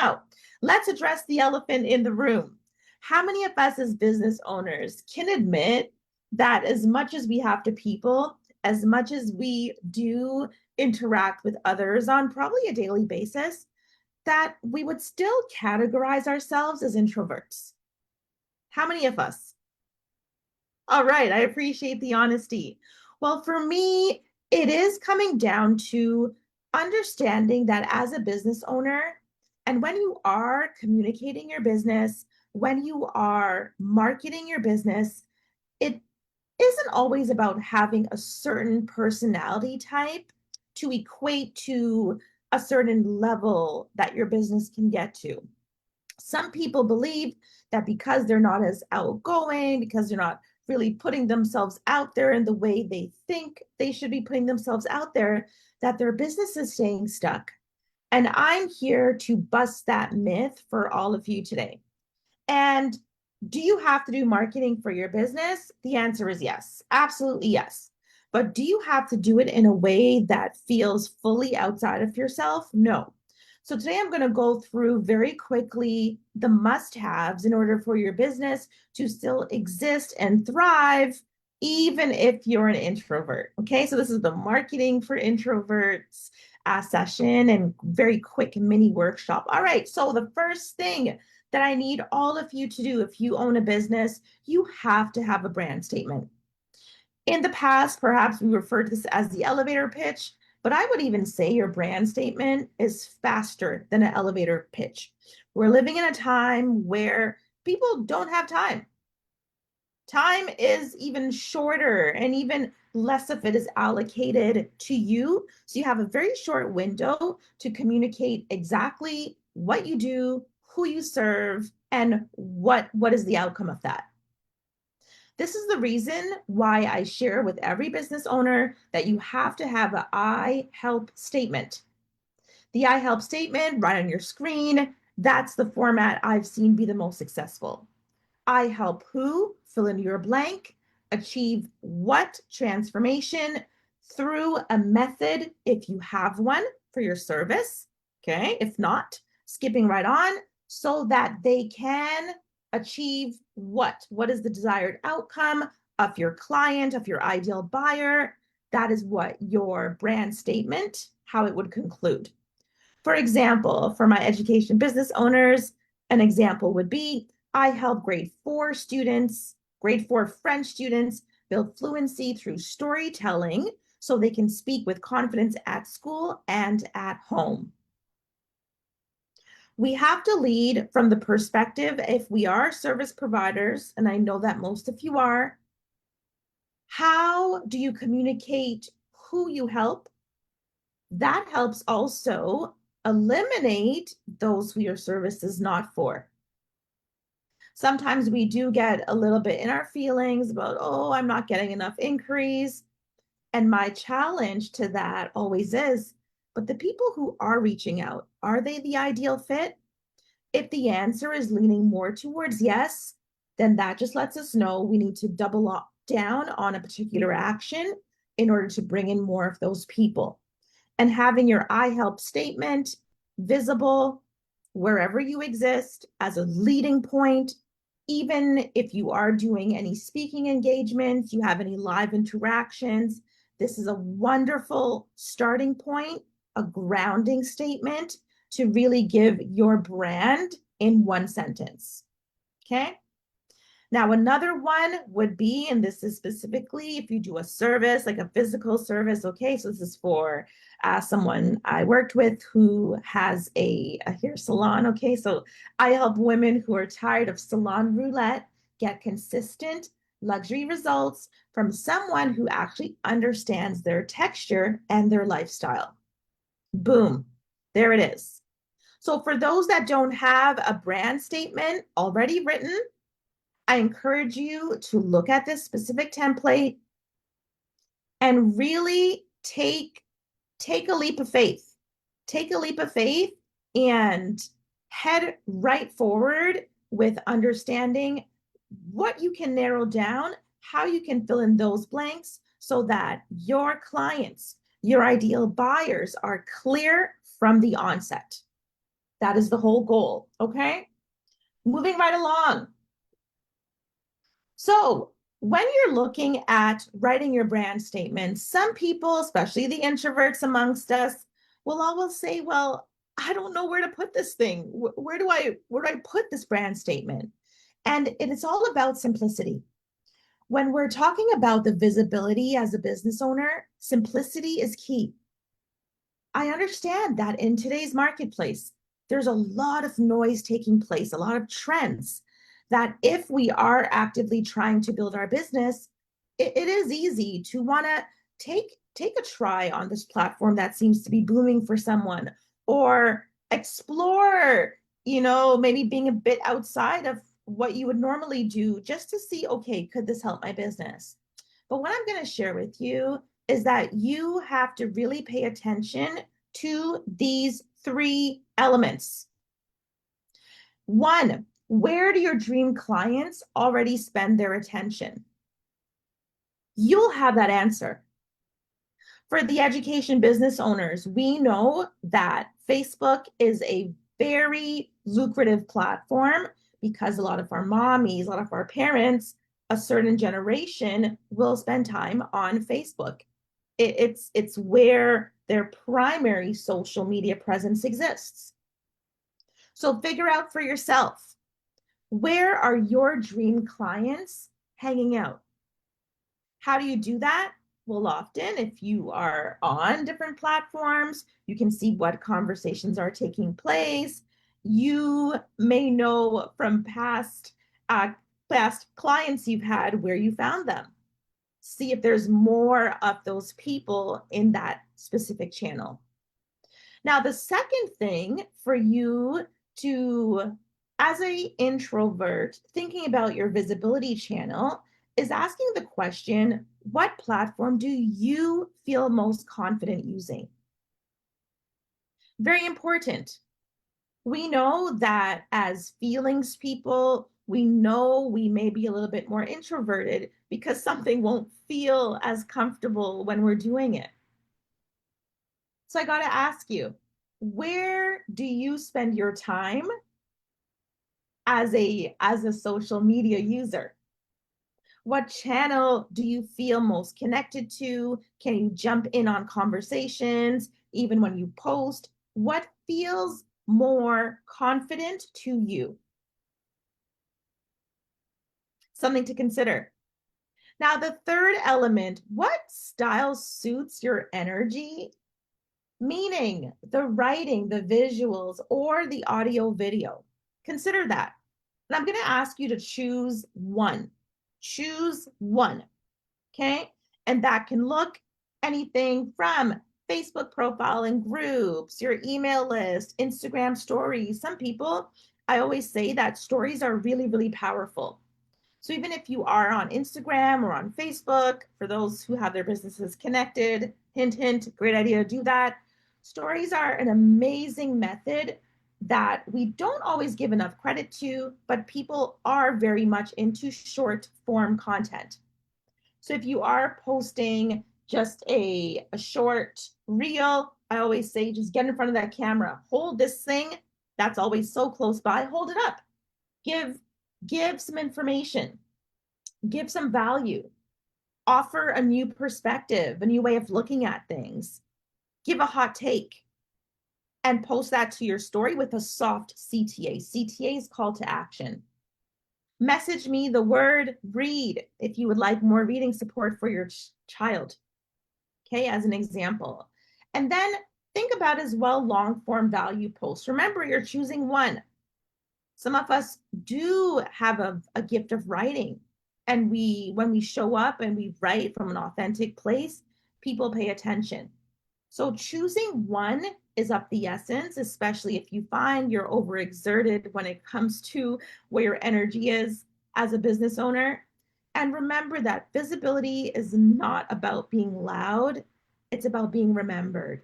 Now, let's address the elephant in the room. How many of us as business owners can admit that as much as we have to people, as much as we do interact with others on probably a daily basis, that we would still categorize ourselves as introverts? How many of us? All right, I appreciate the honesty. Well, for me, it is coming down to understanding that as a business owner, and when you are communicating your business, when you are marketing your business, it isn't always about having a certain personality type to equate to a certain level that your business can get to. Some people believe that because they're not as outgoing, because they're not really putting themselves out there in the way they think they should be putting themselves out there, that their business is staying stuck. And I'm here to bust that myth for all of you today. And do you have to do marketing for your business? The answer is yes, absolutely yes. But do you have to do it in a way that feels fully outside of yourself? No. So today I'm going to go through very quickly the must-haves in order for your business to still exist and thrive, even if you're an introvert. Okay, so this is the marketing for introverts session and very quick mini workshop. All right, so the first thing that I need all of you to do if you own a business, you have to have a brand statement. In the past, perhaps we referred to this as the elevator pitch, but I would even say your brand statement is faster than an elevator pitch. We're living in a time where people don't have time. Time is even shorter and even less of it is allocated to you. So you have a very short window to communicate exactly what you do, who you serve, and what is the outcome of that. This is the reason why I share with every business owner that you have to have an I help statement. The I help statement right on your screen, that's the format I've seen be the most successful. I help who, fill in your blank, achieve what transformation through a method if you have one for your service. Okay, if not, skipping right on so that they can achieve what? What is the desired outcome of your client, of your ideal buyer? That is what your brand statement, how it would conclude. For example, for my education business owners, an example would be I help grade 4 French students build fluency through storytelling so they can speak with confidence at school and at home. We have to lead from the perspective, if we are service providers, and I know that most of you are, how do you communicate who you help? That helps also eliminate those who your service is not for. Sometimes we do get a little bit in our feelings about, oh, I'm not getting enough inquiries. And my challenge to that always is, but the people who are reaching out, are they the ideal fit? If the answer is leaning more towards yes, then that just lets us know we need to double down on a particular action in order to bring in more of those people. And having your I help statement visible wherever you exist as a leading point, even if you are doing any speaking engagements, you have any live interactions, this is a wonderful starting point, a grounding statement to really give your brand in one sentence. Okay. Now, another one would be, and this is specifically if you do a service, like a physical service. Okay, so this is for someone I worked with who has a hair salon. Okay, so I help women who are tired of salon roulette get consistent luxury results from someone who actually understands their texture and their lifestyle. Boom, there it is. So for those that don't have a brand statement already written, I encourage you to look at this specific template and really take a leap of faith. Take a leap of faith and head right forward with understanding what you can narrow down, how you can fill in those blanks so that your clients, your ideal buyers are clear from the onset. That is the whole goal, okay? Moving right along. So, when you're looking at writing your brand statement, some people, especially the introverts amongst us, will always say, well, I don't know where to put this thing. Where do I put this brand statement? And it is all about simplicity. When we're talking about the visibility as a business owner, simplicity is key. I understand that in today's marketplace, there's a lot of noise taking place, a lot of trends that if we are actively trying to build our business, it is easy to want to take a try on this platform that seems to be booming for someone or explore, maybe being a bit outside of what you would normally do just to see, okay, could this help my business? But what I'm going to share with you is that you have to really pay attention to these three elements. One, where do your dream clients already spend their attention? You'll have that answer. For the education business owners, we know that Facebook is a very lucrative platform because a lot of our mommies, a lot of our parents, a certain generation will spend time on Facebook. It's where their primary social media presence exists. So figure out for yourself, where are your dream clients hanging out? How do you do that? Well, often if you are on different platforms, you can see what conversations are taking place. You may know from past clients you've had where you found them. See if there's more of those people in that specific channel. Now, the second thing for you to, as an introvert, thinking about your visibility channel is asking the question, what platform do you feel most confident using? Very important. We know that as feelings people, we know we may be a little bit more introverted because something won't feel as comfortable when we're doing it. So I got to ask you, where do you spend your time as a social media user? What channel do you feel most connected to? Can you jump in on conversations even when you post? What feels more confident to you? Something to consider. Now, the third element, what style suits your energy? Meaning the writing, the visuals, or the audio video. Consider that. And I'm going to ask you to choose one. Choose one. Okay. And that can look anything from Facebook profile and groups, your email list, Instagram stories. Some people, I always say that stories are really, really powerful. So even if you are on Instagram or on Facebook, for those who have their businesses connected, hint, hint, great idea to do that. Stories are an amazing method that we don't always give enough credit to, but people are very much into short form content. So if you are posting just a short reel, I always say just get in front of that camera, hold this thing that's always so close by, hold it up, give some information, give some value, offer a new perspective, a new way of looking at things, give a hot take, and post that to your story with a soft CTA. CTA is call to action. Message me the word read if you would like more reading support for your child, okay, as an example. And then think about as well long form value posts. Remember, you're choosing one. Some of us do have a gift of writing. And when we show up and we write from an authentic place, people pay attention. So choosing one is of the essence, especially if you find you're overexerted when it comes to where your energy is as a business owner. And remember that visibility is not about being loud, it's about being remembered.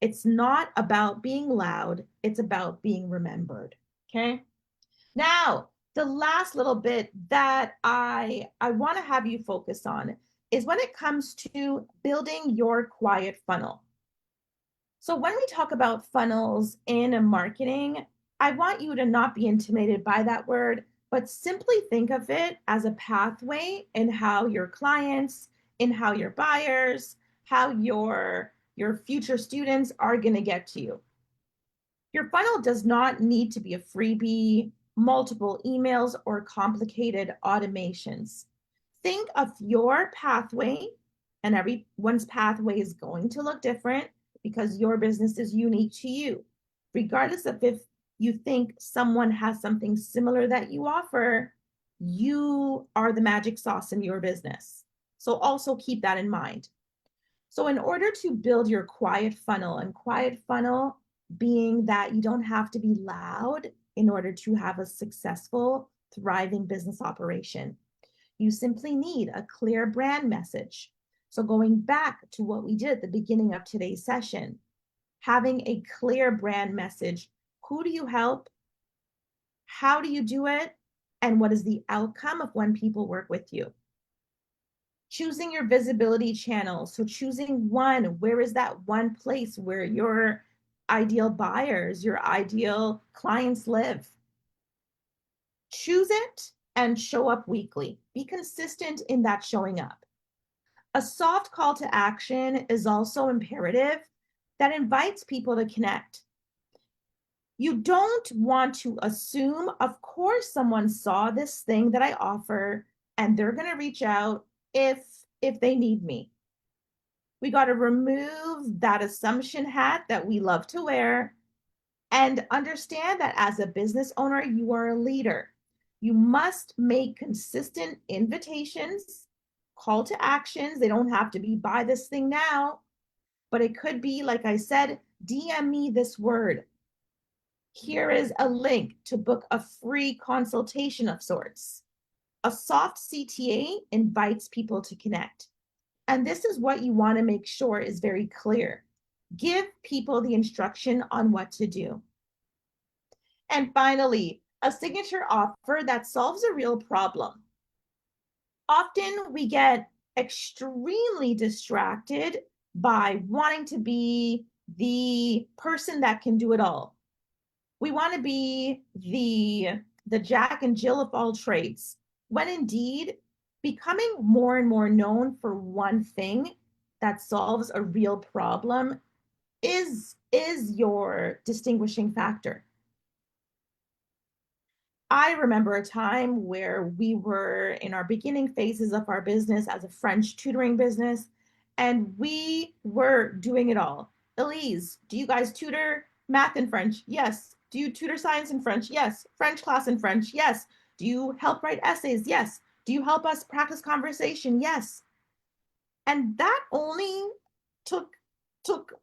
It's not about being loud, it's about being remembered. Okay. Now, the last little bit that I want to have you focus on is when it comes to building your quiet funnel. So when we talk about funnels in marketing, I want you to not be intimidated by that word, but simply think of it as a pathway in how your clients, in how your buyers, how your future students are going to get to you. Your funnel does not need to be a freebie, multiple emails, or complicated automations. Think of your pathway, and everyone's pathway is going to look different because your business is unique to you. Regardless of if you think someone has something similar that you offer, you are the magic sauce in your business. So also keep that in mind. So in order to build your quiet funnel, and quiet funnel being that you don't have to be loud in order to have a successful, thriving business operation. You simply need a clear brand message. So going back to what we did at the beginning of today's session, having a clear brand message. Who do you help? How do you do it? And what is the outcome of when people work with you? Choosing your visibility channels. So choosing one, where is that one place where your ideal buyers, your ideal clients live? Choose it and show up weekly. Be consistent in that showing up. A soft call to action is also imperative that invites people to connect. You don't want to assume, of course, someone saw this thing that I offer and they're going to reach out if they need me. We got to remove that assumption hat that we love to wear and understand that as a business owner, you are a leader. You must make consistent invitations, call to actions. They don't have to be buy this thing now, but it could be, like I said, DM me this word. Here is a link to book a free consultation of sorts. A soft CTA invites people to connect. And this is what you want to make sure is very clear. Give people the instruction on what to do. And finally, a signature offer that solves a real problem. Often we get extremely distracted by wanting to be the person that can do it all. We want to be the Jack and Jill of all trades, when indeed becoming more and more known for one thing that solves a real problem is your distinguishing factor. I remember a time where we were in our beginning phases of our business as a French tutoring business, and we were doing it all. Elise, do you guys tutor math and French? Yes. Do you tutor science and French? Yes. French class and French? Yes. Do you help write essays? Yes. Do you help us practice conversation? Yes. And that only took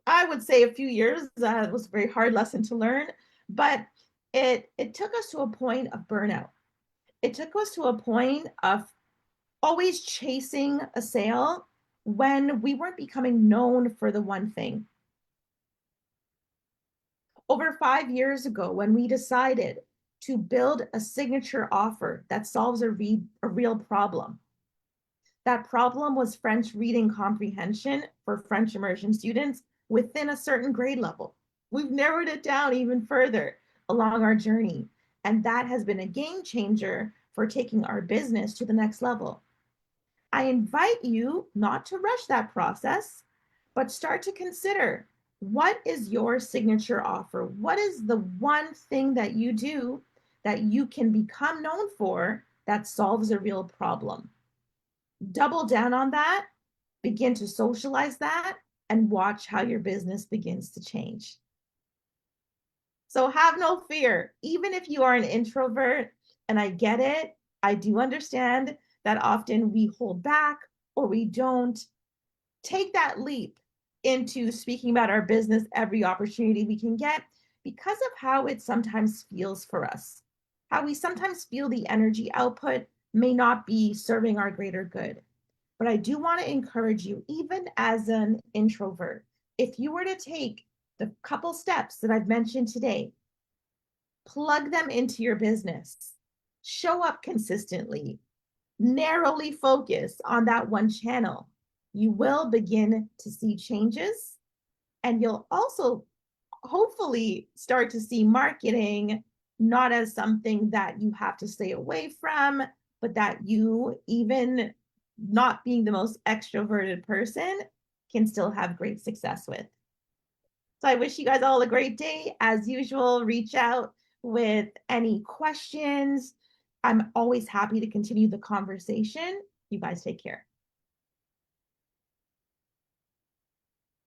I would say a few years. It was a very hard lesson to learn, but it took us to a point of burnout. It took us to a point of always chasing a sale when we weren't becoming known for the one thing. Over 5 years ago, when we decided to build a signature offer that solves a real problem, that problem was French reading comprehension for French immersion students within a certain grade level. We've narrowed it down even further along our journey, and that has been a game changer for taking our business to the next level. I invite you not to rush that process, but start to consider, what is your signature offer? What is the one thing that you do that you can become known for that solves a real problem? Double down on that, begin to socialize that, and watch how your business begins to change. So have no fear. Even if you are an introvert, and I get it, I do understand that often we hold back or we don't take that leap into speaking about our business every opportunity we can get because of how it sometimes feels for us. How we sometimes feel the energy output may not be serving our greater good. But I do want to encourage you, even as an introvert, if you were to take the couple steps that I've mentioned today, plug them into your business, show up consistently, narrowly focus on that one channel, you will begin to see changes And you'll also hopefully start to see marketing not as something that you have to stay away from, but that you, even not being the most extroverted person, can still have great success with. So I wish you guys all a great day. As usual, reach out with any questions. I'm always happy to continue the conversation. You guys take care.